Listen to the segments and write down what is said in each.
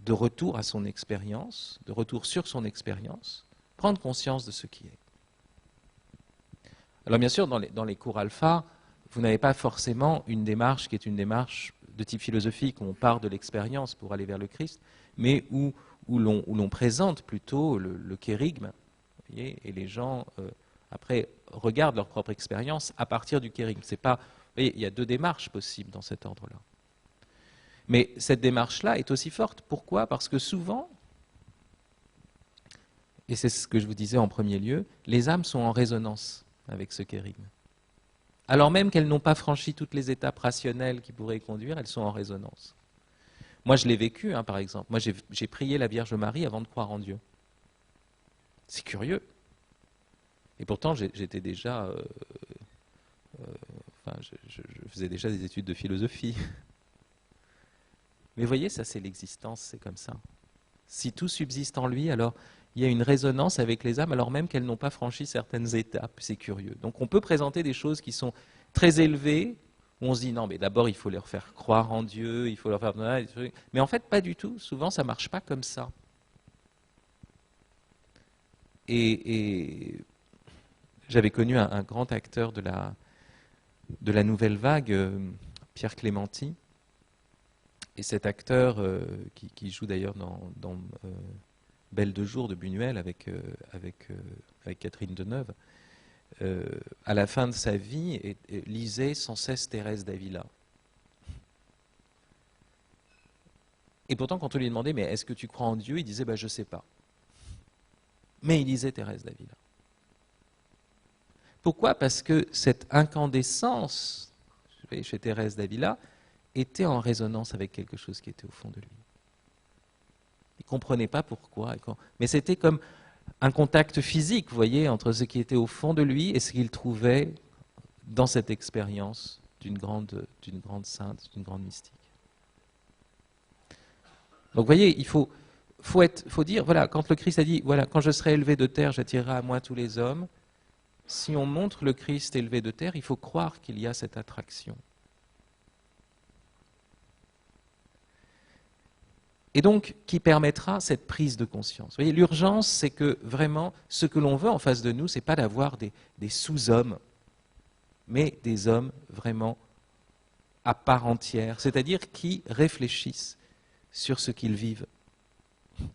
de retour à son expérience, de retour sur son expérience, prendre conscience de ce qui est. Alors bien sûr, dans les cours alpha, vous n'avez pas forcément une démarche qui est une démarche de type philosophique, où on part de l'expérience pour aller vers le Christ, mais où l'on présente plutôt le kérigme, vous voyez, et les gens, après, regardent leur propre expérience à partir du kérigme. C'est pas, vous voyez, il y a deux démarches possibles dans cet ordre-là. Mais cette démarche-là est aussi forte. Pourquoi? Parce que souvent, et c'est ce que je vous disais en premier lieu, les âmes sont en résonance avec ce kérigme. Alors même qu'elles n'ont pas franchi toutes les étapes rationnelles qui pourraient y conduire, elles sont en résonance. Moi, je l'ai vécu, hein, par exemple. Moi, j'ai prié la Vierge Marie avant de croire en Dieu. C'est curieux. Et pourtant, j'étais déjà... je faisais déjà des études de philosophie. Mais vous voyez, ça c'est l'existence, c'est comme ça. Si tout subsiste en lui, alors il y a une résonance avec les âmes, alors même qu'elles n'ont pas franchi certaines étapes. C'est curieux. Donc on peut présenter des choses qui sont très élevées, où on se dit non, mais d'abord il faut leur faire croire en Dieu, il faut leur faire... Mais en fait, pas du tout. Souvent, ça ne marche pas comme ça. Et j'avais connu un grand acteur de la nouvelle vague, Pierre Clémenti. Et cet acteur, qui joue d'ailleurs dans Belle de jour de Buñuel avec Catherine Deneuve, à la fin de sa vie, lisait sans cesse Thérèse d'Avila. Et pourtant, quand on lui demandait, mais est-ce que tu crois en Dieu? Il disait, je ne sais pas. Mais il lisait Thérèse d'Avila. Pourquoi? Parce que cette incandescence chez Thérèse d'Avila était en résonance avec quelque chose qui était au fond de lui. Il ne comprenait pas pourquoi. Mais c'était comme un contact physique, vous voyez, entre ce qui était au fond de lui et ce qu'il trouvait dans cette expérience d'une grande sainte, d'une grande mystique. Donc vous voyez, il faut dire, voilà, quand le Christ a dit, voilà, quand je serai élevé de terre, j'attirerai à moi tous les hommes, si on montre le Christ élevé de terre, il faut croire qu'il y a cette attraction. Et donc, qui permettra cette prise de conscience. Vous voyez, l'urgence, c'est que vraiment, ce que l'on veut en face de nous, ce n'est pas d'avoir des sous-hommes, mais des hommes vraiment à part entière, c'est-à-dire qui réfléchissent sur ce qu'ils vivent,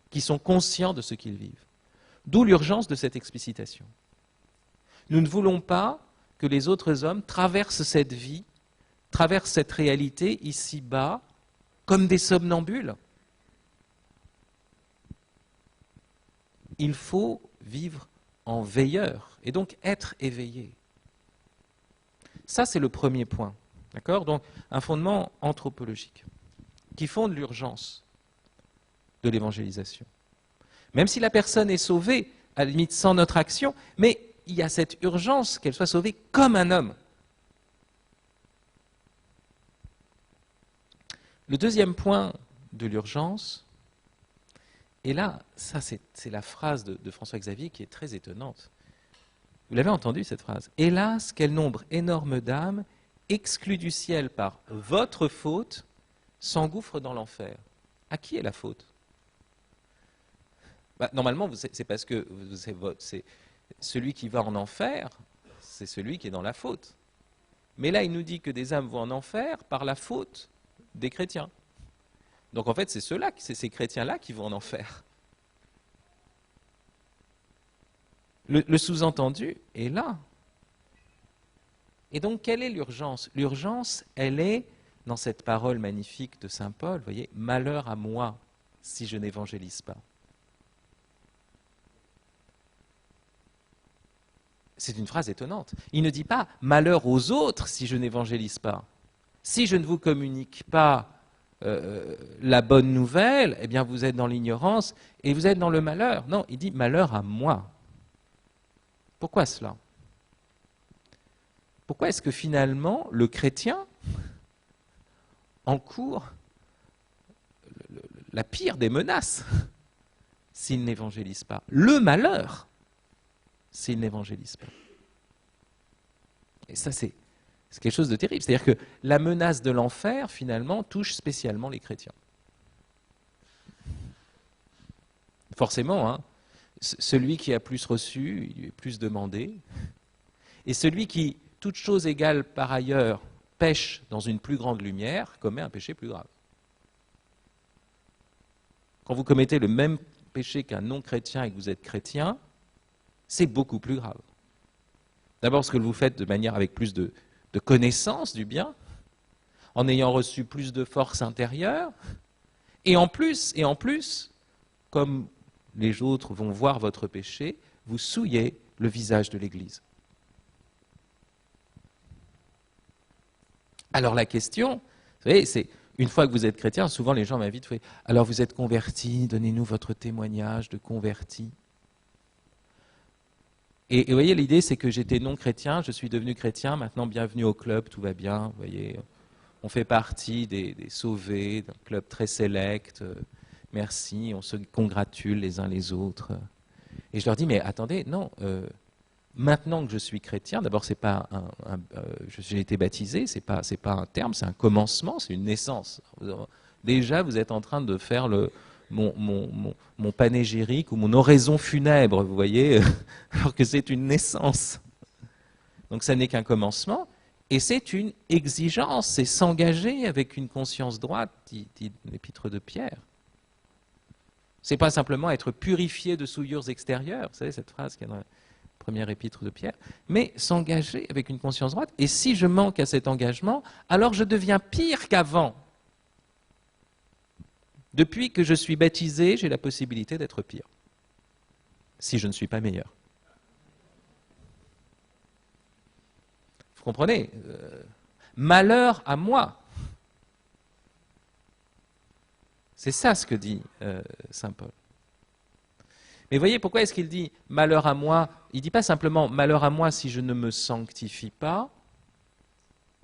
qui sont conscients de ce qu'ils vivent. D'où l'urgence de cette explicitation. Nous ne voulons pas que les autres hommes traversent cette vie, traversent cette réalité ici-bas, comme des somnambules. Il faut vivre en veilleur, et donc être éveillé. Ça, c'est le premier point. D'accord? Donc, un fondement anthropologique qui fonde l'urgence de l'évangélisation. Même si la personne est sauvée, à la limite sans notre action, mais il y a cette urgence qu'elle soit sauvée comme un homme. Le deuxième point de l'urgence, et là, ça c'est la phrase de François Xavier qui est très étonnante. Vous l'avez entendu cette phrase? Hélas, quel nombre énorme d'âmes, exclues du ciel par votre faute, s'engouffrent dans l'enfer. À qui est la faute? Normalement, c'est parce que c'est celui qui va en enfer, c'est celui qui est dans la faute. Mais là, il nous dit que des âmes vont en enfer par la faute des chrétiens. Donc en fait, c'est ces chrétiens-là qui vont en enfer. Le sous-entendu est là. Et donc, quelle est l'urgence? L'urgence, elle est dans cette parole magnifique de saint Paul, vous voyez, « Malheur à moi si je n'évangélise pas ». C'est une phrase étonnante. Il ne dit pas « malheur aux autres si je n'évangélise pas ». Si je ne vous communique pas la bonne nouvelle, eh bien vous êtes dans l'ignorance et vous êtes dans le malheur. Non, il dit « malheur à moi ». Pourquoi cela? Pourquoi est-ce que finalement le chrétien encourt la pire des menaces s'il n'évangélise pas? Le malheur s'il n'évangélise pas. Et ça, c'est quelque chose de terrible. C'est-à-dire que la menace de l'enfer, finalement, touche spécialement les chrétiens. forcément, hein, celui qui a plus reçu, il est plus demandé. Et celui qui, toute chose égale par ailleurs, pêche dans une plus grande lumière, commet un péché plus grave. Quand vous commettez le même péché qu'un non-chrétien et que vous êtes chrétien, c'est beaucoup plus grave. D'abord parce que vous le faites de manière avec plus de connaissance du bien, en ayant reçu plus de force intérieure, et en plus, comme les autres vont voir votre péché, vous souillez le visage de l'Église. Alors la question, vous savez, c'est, une fois que vous êtes chrétien, souvent les gens m'invitent, alors vous êtes converti, donnez-nous votre témoignage de converti. Et vous voyez, l'idée c'est que j'étais non chrétien, je suis devenu chrétien, maintenant bienvenue au club, tout va bien, vous voyez, on fait partie des sauvés, d'un club très sélect, merci, on se congratule les uns les autres. Et je leur dis, mais attendez, non, maintenant que je suis chrétien, d'abord c'est pas j'ai été baptisé, c'est pas un terme, c'est un commencement, c'est une naissance. Déjà vous êtes en train de faire mon panégyrique ou mon oraison funèbre, vous voyez, alors que c'est une naissance. Donc ça n'est qu'un commencement, et c'est une exigence, c'est s'engager avec une conscience droite, dit l'épître de Pierre. C'est pas simplement être purifié de souillures extérieures, vous savez cette phrase qui est dans la première épître de Pierre, mais s'engager avec une conscience droite, et si je manque à cet engagement, alors je deviens pire qu'avant. Depuis que je suis baptisé, j'ai la possibilité d'être pire, si je ne suis pas meilleur. Vous comprenez ? Malheur à moi. C'est ça ce que dit saint Paul. Mais voyez, pourquoi est-ce qu'il dit « malheur à moi » ? Il ne dit pas simplement « malheur à moi si je ne me sanctifie pas »,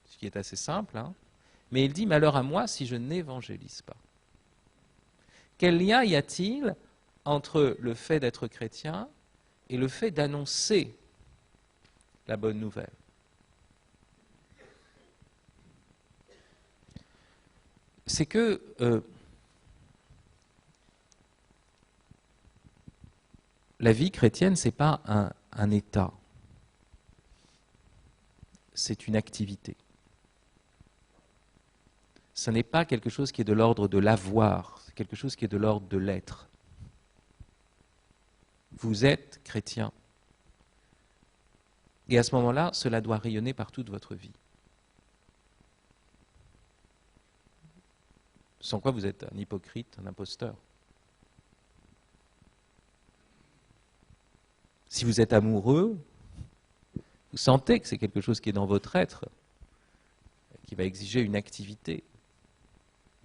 ce qui est assez simple, hein, mais il dit « malheur à moi si je n'évangélise pas ». Quel lien y a-t-il entre le fait d'être chrétien et le fait d'annoncer la bonne nouvelle ? C'est que la vie chrétienne, ce n'est pas un état, c'est une activité. Ce n'est pas quelque chose qui est de l'ordre de l'avoir, c'est quelque chose qui est de l'ordre de l'être. Vous êtes chrétien. Et à ce moment-là, cela doit rayonner par toute votre vie. Sans quoi vous êtes un hypocrite, un imposteur. Si vous êtes amoureux, vous sentez que c'est quelque chose qui est dans votre être, qui va exiger une activité,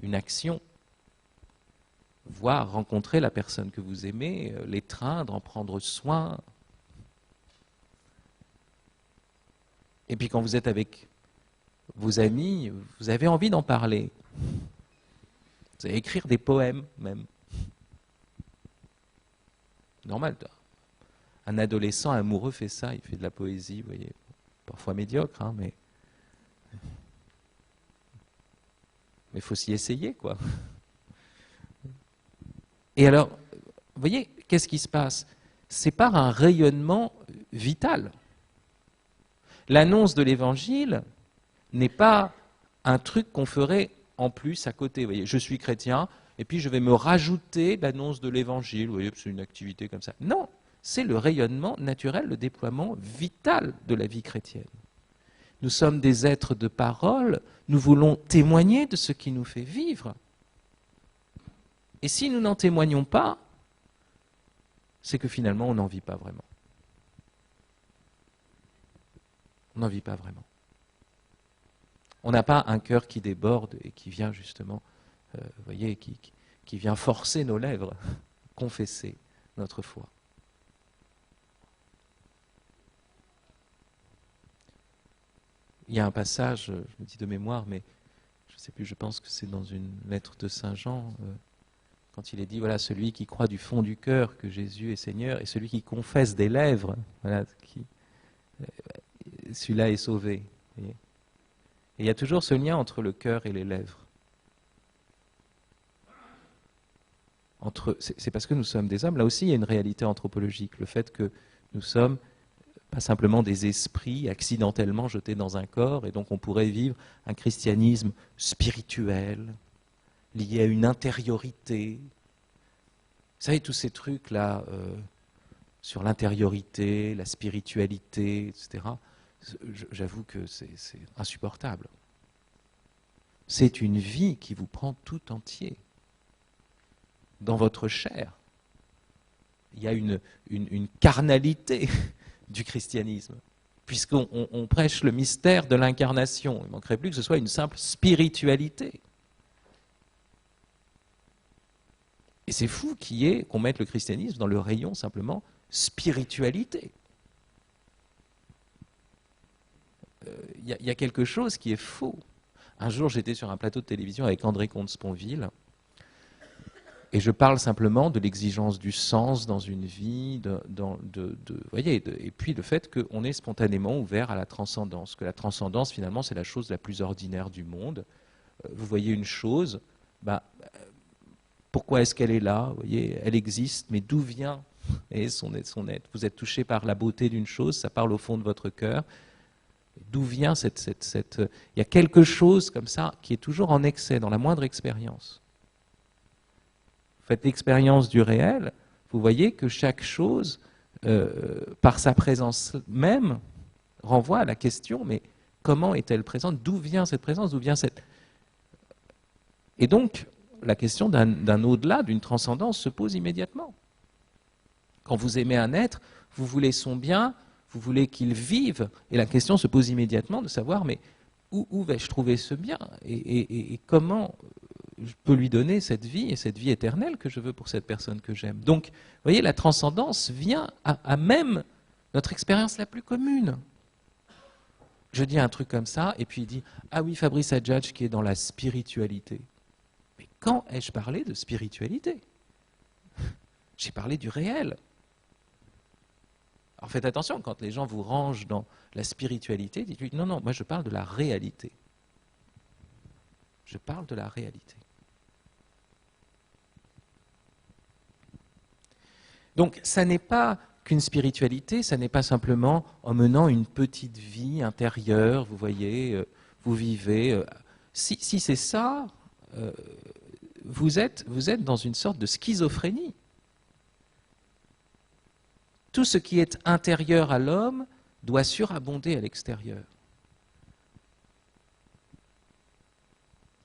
une action, voir, rencontrer la personne que vous aimez, l'étreindre, en prendre soin. Et puis quand vous êtes avec vos amis, vous avez envie d'en parler. Vous allez écrire des poèmes même. Normal. Un adolescent amoureux fait ça, il fait de la poésie, vous voyez, parfois médiocre, hein, mais il faut s'y essayer, quoi. Et alors, vous voyez, qu'est-ce qui se passe ? C'est par un rayonnement vital. L'annonce de l'Évangile n'est pas un truc qu'on ferait en plus à côté. Vous voyez, je suis chrétien, et puis je vais me rajouter l'annonce de l'Évangile. Vous voyez, c'est une activité comme ça. Non, c'est le rayonnement naturel, le déploiement vital de la vie chrétienne. Nous sommes des êtres de parole, nous voulons témoigner de ce qui nous fait vivre. Et si nous n'en témoignons pas, c'est que finalement on n'en vit pas vraiment. On n'en vit pas vraiment. On n'a pas un cœur qui déborde et qui vient justement, vous voyez, qui vient forcer nos lèvres, confesser notre foi. Il y a un passage, je me dis de mémoire, mais je ne sais plus, je pense que c'est dans une lettre de Saint Jean, quand il est dit, voilà, celui qui croit du fond du cœur que Jésus est Seigneur, et celui qui confesse des lèvres, voilà, celui-là est sauvé. Voyez. Et il y a toujours ce lien entre le cœur et les lèvres. c'est parce que nous sommes des hommes. Là aussi, il y a une réalité anthropologique. Le fait que nous sommes pas simplement des esprits accidentellement jetés dans un corps, et donc on pourrait vivre un christianisme spirituel, lié à une intériorité. Vous savez, tous ces trucs-là, sur l'intériorité, la spiritualité, etc., j'avoue que c'est insupportable. C'est une vie qui vous prend tout entier. Dans votre chair, il y a une carnalité du christianisme, puisqu'on prêche le mystère de l'incarnation. Il ne manquerait plus que ce soit une simple spiritualité. Et c'est fou qu'on mette le christianisme dans le rayon simplement spiritualité. Il y a quelque chose qui est faux. Un jour, j'étais sur un plateau de télévision avec André Comte-Sponville, et je parle simplement de l'exigence du sens dans une vie, et puis le fait qu'on est spontanément ouvert à la transcendance, que la transcendance, finalement, c'est la chose la plus ordinaire du monde. Vous voyez une chose, pourquoi est-ce qu'elle est là? Vous voyez, elle existe, mais d'où vient son être? Vous êtes touché par la beauté d'une chose, ça parle au fond de votre cœur. D'où vient il y a quelque chose comme ça qui est toujours en excès, dans la moindre expérience. Vous faites l'expérience du réel, vous voyez que chaque chose, par sa présence même, renvoie à la question, mais comment est-elle présente? D'où vient cette présence? D'où vient cette... Et donc, la question d'un au-delà, d'une transcendance se pose immédiatement. Quand vous aimez un être, vous voulez son bien, vous voulez qu'il vive, et la question se pose immédiatement de savoir, mais où vais-je trouver ce bien et comment je peux lui donner cette vie et cette vie éternelle que je veux pour cette personne que j'aime. Donc, vous voyez, la transcendance vient à même notre expérience la plus commune. Je dis un truc comme ça, et puis il dit « Ah oui, Fabrice Adjadj qui est dans la spiritualité. » Mais quand ai-je parlé de spiritualité? J'ai parlé du réel. Alors faites attention, quand les gens vous rangent dans la spiritualité, dites-lui « Non, non, moi je parle de la réalité. » Je parle de la réalité. Donc ça n'est pas qu'une spiritualité, ça n'est pas simplement en menant une petite vie intérieure, vous voyez, vous vivez. Si c'est ça, vous êtes dans une sorte de schizophrénie. Tout ce qui est intérieur à l'homme doit surabonder à l'extérieur.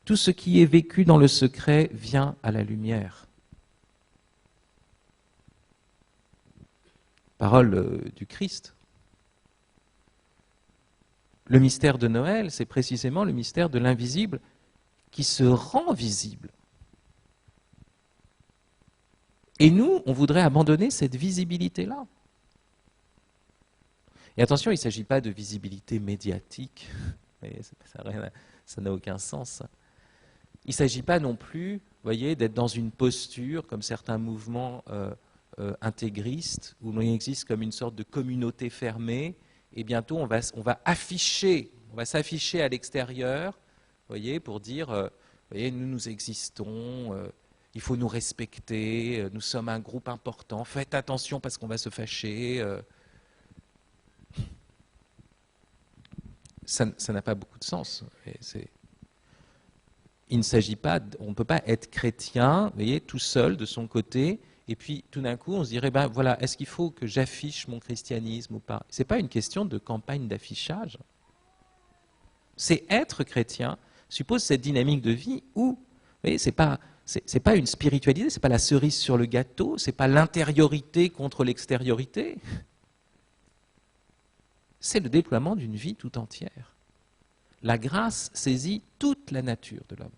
Tout ce qui est vécu dans le secret vient à la lumière. Parole du Christ. Le mystère de Noël, c'est précisément le mystère de l'invisible qui se rend visible. Et nous, on voudrait abandonner cette visibilité-là. Et attention, il ne s'agit pas de visibilité médiatique, ça n'a aucun sens. Il ne s'agit pas non plus, vous voyez, d'être dans une posture, comme certains mouvements intégristes, où l'on existe comme une sorte de communauté fermée, et bientôt on va s'afficher à l'extérieur, vous voyez, pour dire, vous voyez, nous existons, il faut nous respecter, nous sommes un groupe important, faites attention parce qu'on va se fâcher. Ça n'a pas beaucoup de sens. Il ne s'agit pas, on ne peut pas être chrétien, vous voyez, tout seul de son côté, et puis tout d'un coup on se dirait, ben voilà, est-ce qu'il faut que j'affiche mon christianisme ou pas? Ce n'est pas une question de campagne d'affichage. C'est être chrétien suppose cette dynamique de vie où, vous voyez, c'est pas une spiritualité, c'est pas la cerise sur le gâteau, c'est pas l'intériorité contre l'extériorité. C'est le déploiement d'une vie tout entière. La grâce saisit toute la nature de l'homme.